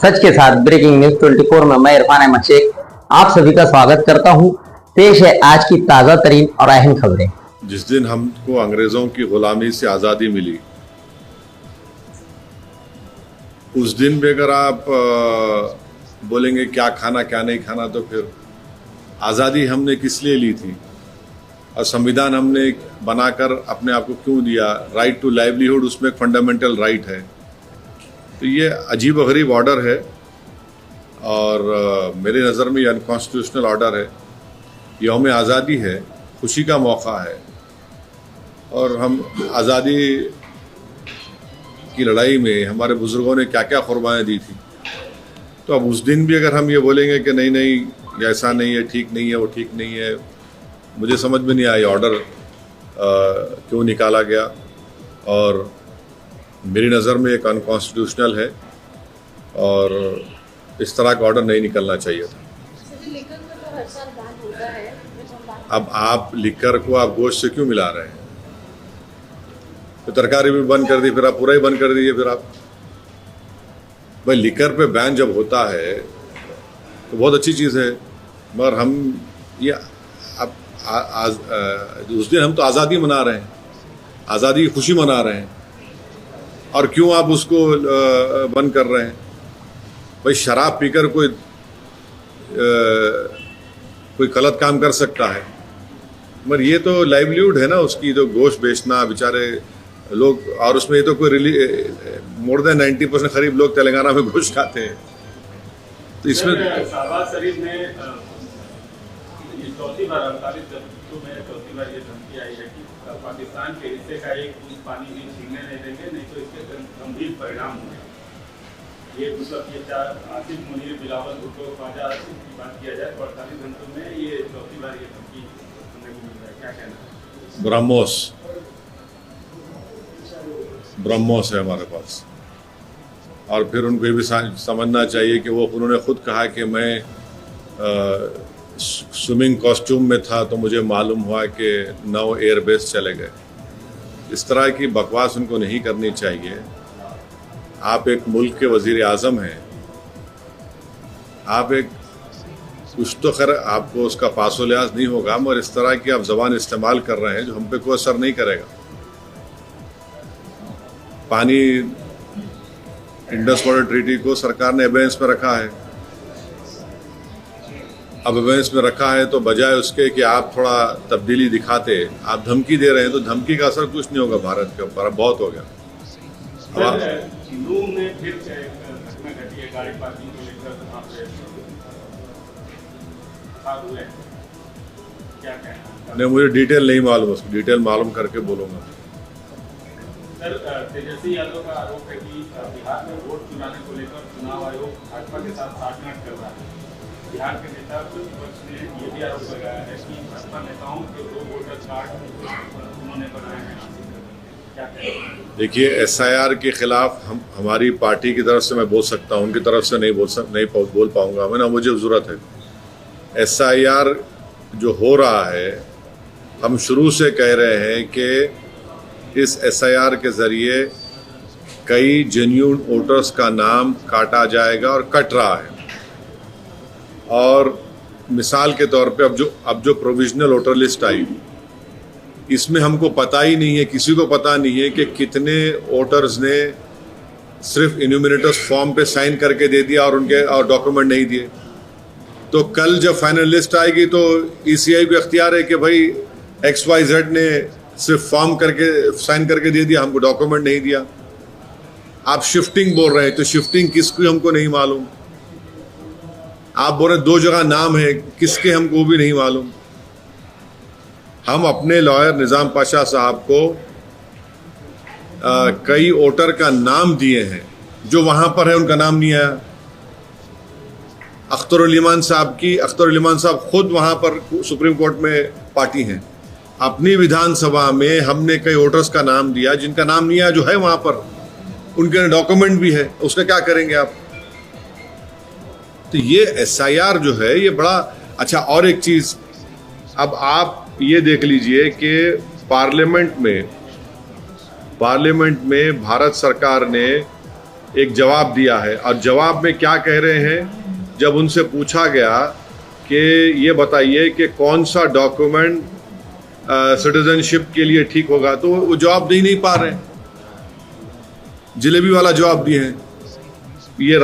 सच के साथ breaking news 24 में मैं इरफान अहमद शेख आप सभी का स्वागत करता हूं। पेश है आज की ताजा तरीन और अहम खबरें। जिस दिन हमको अंग्रेजों की गुलामी से आज़ादी मिली, उस दिन भी अगर आप बोलेंगे क्या खाना क्या नहीं खाना, तो फिर आज़ादी हमने किस लिए ली थी और संविधान हमने बनाकर अपने आप को क्यों दिया। राइट टू लाइवलीहुड उसमें एक फंडामेंटल राइट है। तो ये अजीब व गरीब ऑर्डर है और मेरे नज़र में ये अनकॉन्स्टिट्यूशनल ऑर्डर है। यौम आज़ादी है, खुशी का मौका है और हम आज़ादी की लड़ाई में हमारे बुज़ुर्गों ने क्या क्या कुर्बानियाँ दी थी। तो अब उस दिन भी अगर हम ये बोलेंगे कि नहीं नहीं ऐसा नहीं है, ठीक नहीं है, वो ठीक नहीं है, मुझे समझ में नहीं आया ऑर्डर क्यों निकाला गया और मेरी नज़र में एक अनकॉन्स्टिट्यूशनल है और इस तरह का ऑर्डर नहीं निकलना चाहिए था। अब आप लिकर को आप गोश्त से क्यों मिला रहे हैं? तो तरकारी भी बंद कर दी, फिर आप पूरा ही बंद कर दीजिए। फिर आप भाई लिकर पे बैन जब होता है तो बहुत अच्छी चीज़ है, मगर हम ये अब उस दिन हम तो आज़ादी मना रहे हैं, आज़ादी की खुशी मना रहे हैं और क्यों आप उसको बंद कर रहे हैं? भाई शराब पीकर कोई गलत काम कर सकता है, मगर ये तो लाइवलीहुड है ना उसकी, तो गोश्त बेचना बेचारे लोग। और उसमें ये तो कोई मोर देन 90% करीब लोग तेलंगाना में गोश्त खाते हैं। तो इसमें शहबाज शरीफ ने चौथी बार 48 जब्तों में चौथी बार ये धमकी आई है कि पाकिस्तान के हिस्से का एक बूंद पानी भी छीनने नहीं देंगे, नहीं तो इसके गंभीर परिणाम होंगे। ये मतलब ये आसिफ मुनीर, बिलावल भुट्टो, ख्वाजा आसिफ की बात किया जाए तो 48 घंटों में ये चौथी बार ये धमकी सुनने को मिल रहा है, क्या कहना है? ब्रह्मोस है हमारे पास। और फिर उनको ये भी समझना चाहिए कि उन्होंने खुद कहा कि मैं स्विमिंग कॉस्ट्यूम में था तो मुझे मालूम हुआ कि 9 एयरबेस चले गए। इस तरह की बकवास उनको नहीं करनी चाहिए। आप एक मुल्क के वज़ीर आज़म हैं, आप एक कुछ तो खैर आपको उसका पासो लिहाज नहीं होगा, मगर इस तरह की आप ज़बान इस्तेमाल कर रहे हैं जो हम पे कोई असर नहीं करेगा। पानी इंडस वाटर ट्रीटी को सरकार ने एबेंस में रखा है। अब एबेंस में रखा है तो बजाय उसके कि आप थोड़ा तब्दीली दिखाते, आप धमकी दे रहे हैं, तो धमकी का असर कुछ नहीं होगा भारत के ऊपर। अब बहुत हो गया। नहीं, मुझे डिटेल नहीं मालूम, उसको डिटेल मालूम करके बोलूँगा। सर, तेजस्वी यादव का आरोप है कि बिहार में वोट चुराने को लेकर चुनाव आयोग भाजपा के साथ साठगांठ कर रहा है। बिहार के नेता प्रतिपक्ष ने ये भी आरोप लगाया है कि भाजपा नेताओं के 2 वोटर कार्ड उन्होंने बनाए हैं। क्या कहें? देखिए, SIR के खिलाफ हमारी पार्टी की तरफ से मैं बोल सकता हूँ, उनकी तरफ से नहीं बोल पाऊँगा मैं, ना मुझे ज़रूरत है। SIR जो हो रहा है, हम शुरू से कह रहे हैं कि इस SIR के ज़रिए कई जेन्युइन वोटर्स का नाम काटा जाएगा और कट रहा है। और मिसाल के तौर पे अब जो प्रोविजनल वोटर लिस्ट आई, इसमें हमको पता ही नहीं है, किसी को पता नहीं है कि कितने वोटर्स ने सिर्फ इन्यूमिनेटर्स फॉर्म पे साइन करके दे दिया और डॉक्यूमेंट नहीं दिए। तो कल जब फाइनल लिस्ट आएगी तो ECI को इख्तियार है कि भाई XYZ ने सिर्फ फॉर्म करके साइन करके दे दिया, हमको डॉक्यूमेंट नहीं दिया। आप शिफ्टिंग बोल रहे हैं, तो शिफ्टिंग किसकी हमको नहीं मालूम। आप बोल रहे 2 जगह नाम है, किसके हमको वो भी नहीं मालूम। हम अपने लॉयर निज़ाम पाशा साहब को कई वोटर का नाम दिए हैं, जो वहाँ पर है उनका नाम नहीं आया। अख्तर उल ईमान साहब खुद वहाँ पर सुप्रीम कोर्ट में पार्टी हैं। अपनी विधानसभा में हमने कई वोटर्स का नाम दिया जिनका नाम नहीं आया, जो है वहाँ पर, उनके डॉक्यूमेंट भी है, उसका क्या करेंगे आप? तो ये SIR जो है ये बड़ा अच्छा। और एक चीज़, अब आप ये देख लीजिए कि पार्लियामेंट में भारत सरकार ने एक जवाब दिया है। और जवाब में क्या कह रहे हैं, जब उनसे पूछा गया कि ये बताइए कि कौन सा डॉक्यूमेंट सिटीजनशिप के लिए ठीक होगा, तो वो जवाब दे ही नहीं पा रहे, जलेबी वाला जवाब दिए हैं। ये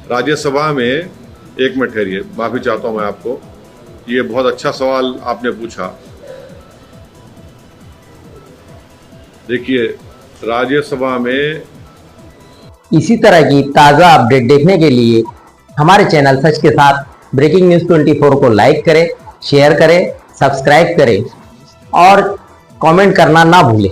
राज्यसभा में, एक मिनट ठहरिए, माफ़ी चाहता हूँ मैं आपको, ये बहुत अच्छा सवाल आपने पूछा। देखिए, राज्यसभा में इसी तरह की ताज़ा अपडेट देखने के लिए हमारे चैनल सच के साथ ब्रेकिंग न्यूज़ 24 को लाइक करें, शेयर करें, सब्सक्राइब करें और कमेंट करना ना भूलें।